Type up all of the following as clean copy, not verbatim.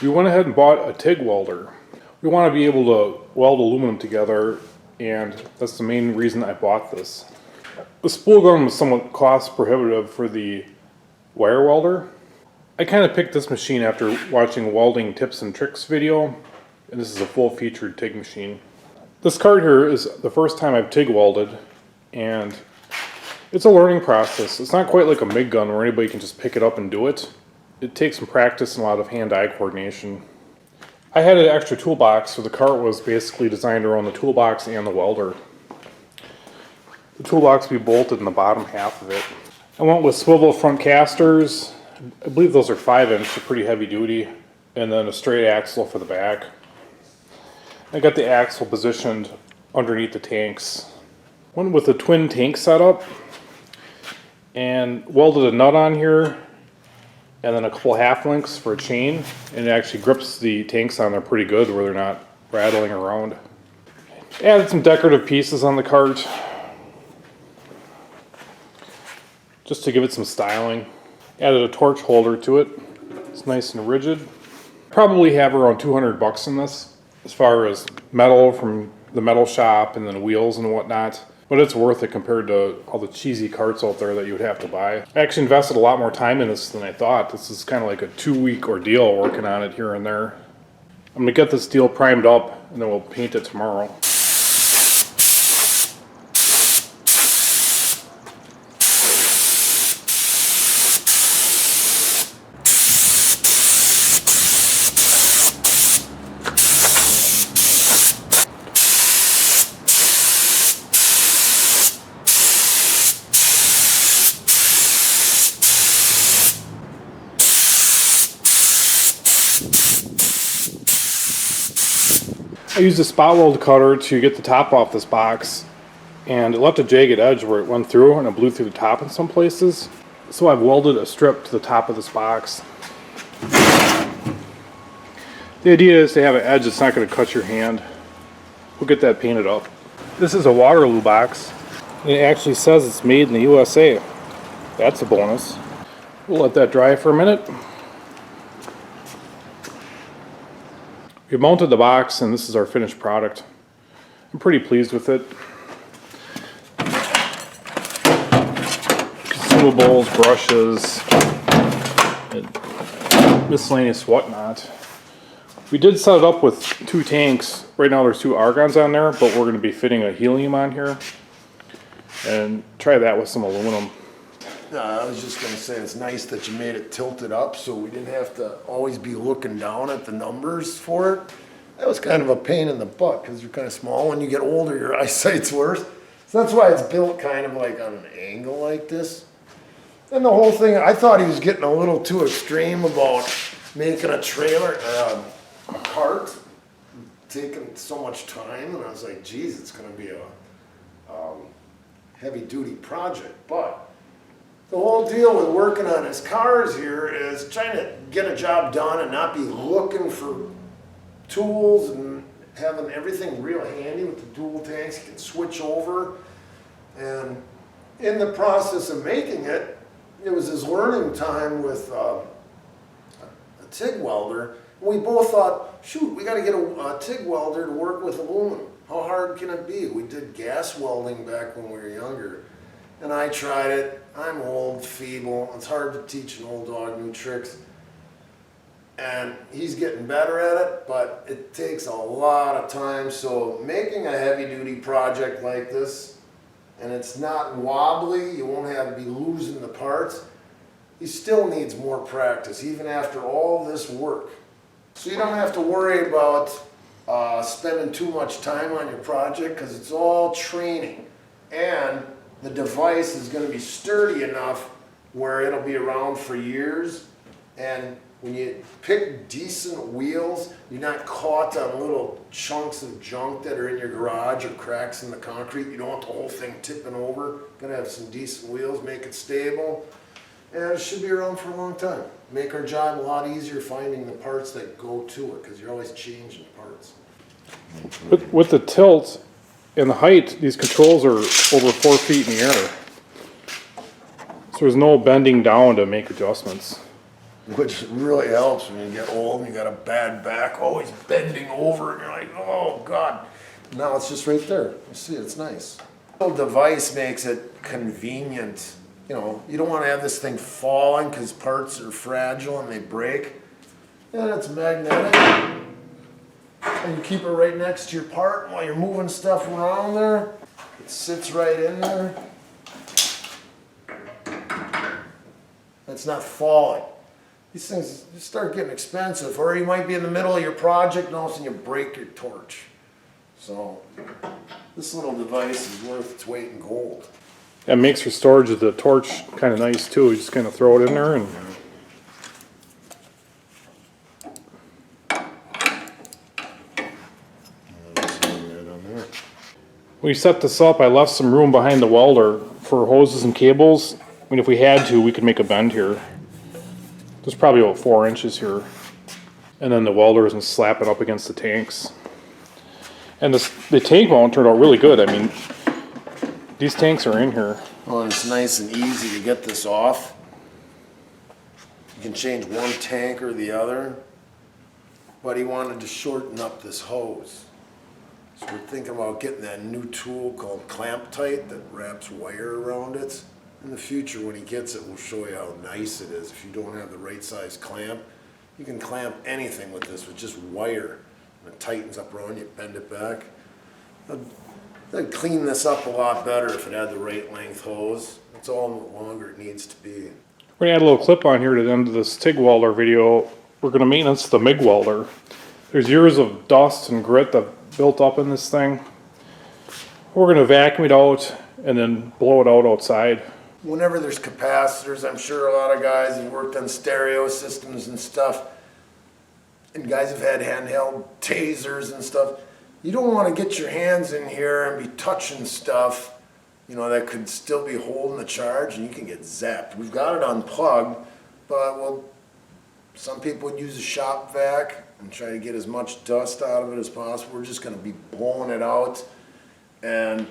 We went ahead and bought a TIG welder. We want to be able to weld aluminum together, and that's the main reason I bought this. The spool gun was somewhat cost prohibitive for the wire welder. I kind of picked this machine after watching a welding tips and tricks video, and this is a full-featured TIG machine. This cart here is the first time I've TIG welded, and it's a learning process. It's not quite like a MIG gun where anybody can just pick it up and do it. It takes some practice and a lot of hand-eye coordination. I had an extra toolbox, so the cart was basically designed around the toolbox and the welder. The toolbox will be bolted in the bottom half of it. I went with swivel front casters. I believe those are 5-inch, they're pretty heavy duty, and then a straight axle for the back. I got the axle positioned underneath the tanks. Went with a twin tank setup and welded a nut on here and then a couple half links for a chain, and it actually grips the tanks on there pretty good where they're not rattling around. Added some decorative pieces on the cart just to give it some styling. Added a torch holder to it. It's nice and rigid. Probably have around $200 in this as far as metal from the metal shop and then wheels and whatnot. But it's worth it compared to all the cheesy carts out there that you would have to buy. I actually invested a lot more time in this than I thought. This is kind of like a 2-week ordeal working on it here and there. I'm gonna get this steel primed up and then we'll paint it tomorrow. I used a spot weld cutter to get the top off this box, and it left a jagged edge where it went through and it blew through the top in some places. So I've welded a strip to the top of this box. The idea is to have an edge that's not going to cut your hand. We'll get that painted up. This is a Waterloo box. It actually says it's made in the USA. That's a bonus. We'll let that dry for a minute. We mounted the box and this is our finished product. I'm pretty pleased with it. Consumables, brushes, and miscellaneous whatnot. We did set it up with 2 tanks. Right now there's 2 argons on there, but we're going to be fitting a helium on here and try that with some aluminum. I was just going to say it's nice that you made it tilted up so we didn't have to always be looking down at the numbers for it. That was kind of a pain in the butt because you're kind of small. When you get older, your eyesight's worse. So that's why it's built kind of like on an angle like this. And the whole thing, I thought he was getting a little too extreme about making a trailer, a cart, taking so much time. And I was like, geez, it's going to be a heavy-duty project. But the whole deal with working on his cars here is trying to get a job done and not be looking for tools and having everything real handy with the dual tanks. You can switch over. And in the process of making it, it was his learning time with a TIG welder. We both thought, shoot, we got to get a TIG welder to work with aluminum. How hard can it be? We did gas welding back when we were younger. And I tried it. I'm old, feeble. It's hard to teach an old dog new tricks. And he's getting better at it, but it takes a lot of time. So making a heavy-duty project like this, and it's not wobbly, you won't have to be losing the parts, he still needs more practice, even after all this work. So you don't have to worry about spending too much time on your project because it's all training. And the device is going to be sturdy enough where it'll be around for years. And when you pick decent wheels, you're not caught on little chunks of junk that are in your garage or cracks in the concrete. You don't want the whole thing tipping over. You're going to have some decent wheels, make it stable. And it should be around for a long time. Make our job a lot easier finding the parts that go to it because you're always changing parts. With the tilt and the height, these controls are over 4 feet in the air. So there's no bending down to make adjustments. which really helps when you get old and you got a bad back, always bending over, and you're like, oh God. Now it's just right there. You see, it's nice. The little device makes it convenient. You know, you don't want to have this thing falling because parts are fragile and they break. And it's magnetic. And you keep it right next to your part while you're moving stuff around there. It sits right in there. It's not falling. These things start getting expensive, or you might be in the middle of your project and all of a sudden you break your torch. So this little device is worth its weight in gold. It makes for storage of the torch kind of nice too. You just kind of throw it in there and when you set this up, I left some room behind the welder for hoses and cables. I mean, if we had to, we could make a bend here. There's probably about 4 inches here. And then the welder is going to slap it up against the tanks. And the tank mount turned out really good. I mean, these tanks are in here. Well, and it's nice and easy to get this off. You can change one tank or the other. But he wanted to shorten up this hose. So we're thinking about getting that new tool called Clamp Tight that wraps wire around it. In the future, when he gets it, we'll show you how nice it is. If you don't have the right size clamp, you can clamp anything with this with just wire. And it tightens up around you, bend it back. I'd clean this up a lot better if it had the right length hose. It's all the longer it needs to be. We're going to add a little clip on here to the end of this TIG welder video. We're going to maintenance the MIG welder. There's years of dust and grit that built up in this thing. We're going to vacuum it out and then blow it out outside. Whenever there's capacitors, I'm sure a lot of guys have worked on stereo systems and stuff, and guys have had handheld tasers and stuff. You don't want to get your hands in here and be touching stuff, you know, that could still be holding the charge, and you can get zapped. We've got it unplugged, but well, some people would use a shop vac and try to get as much dust out of it as possible. We're just going to be blowing it out, and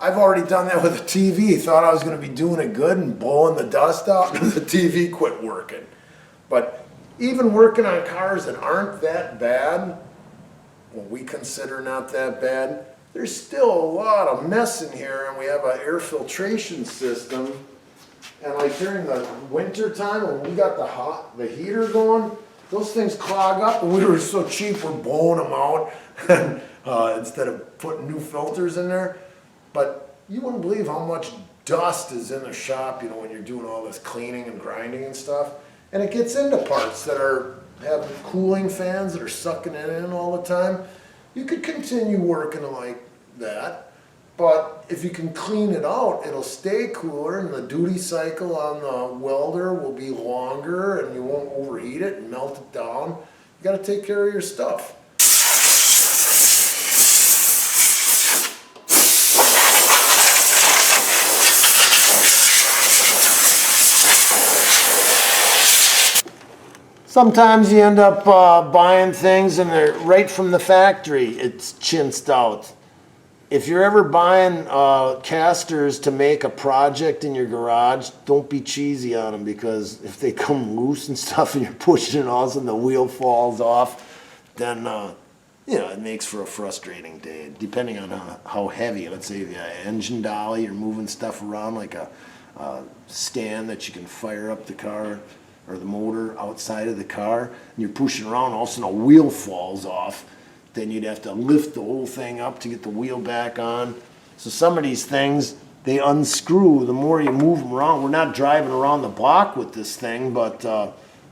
I've already done that with a TV. Thought I was going to be doing it good and blowing the dust out, and the TV quit working. But even working on cars that aren't that bad, what we consider not that bad, there's still a lot of mess in here, and we have an air filtration system. And like during the winter time when we got the heater going, those things clog up, and we were so cheap we're blowing them out instead of putting new filters in there. But you wouldn't believe how much dust is in the shop, you know, when you're doing all this cleaning and grinding and stuff. And it gets into parts that have cooling fans that are sucking it in all the time. You could continue working like that, but if you can clean it out, it'll stay cooler, and the duty cycle on the welder will be longer, and you won't overheat it and melt it down. You got to take care of your stuff. Sometimes you end up buying things and they're right from the factory, it's chinsed out. If you're ever buying casters to make a project in your garage, don't be cheesy on them, because if they come loose and stuff and you're pushing it, all of a sudden the wheel falls off, then you know, it makes for a frustrating day, depending on how heavy. Let's say if you have an engine dolly, you're moving stuff around like a stand that you can fire up the car or the motor outside of the car, and you're pushing around, all of a sudden a wheel falls off, then you'd have to lift the whole thing up to get the wheel back on. So some of these things, they unscrew the more you move them around. We're not driving around the block with this thing, but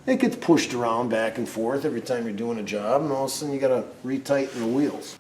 it gets pushed around back and forth every time you're doing a job, and all of a sudden you gotta retighten the wheels.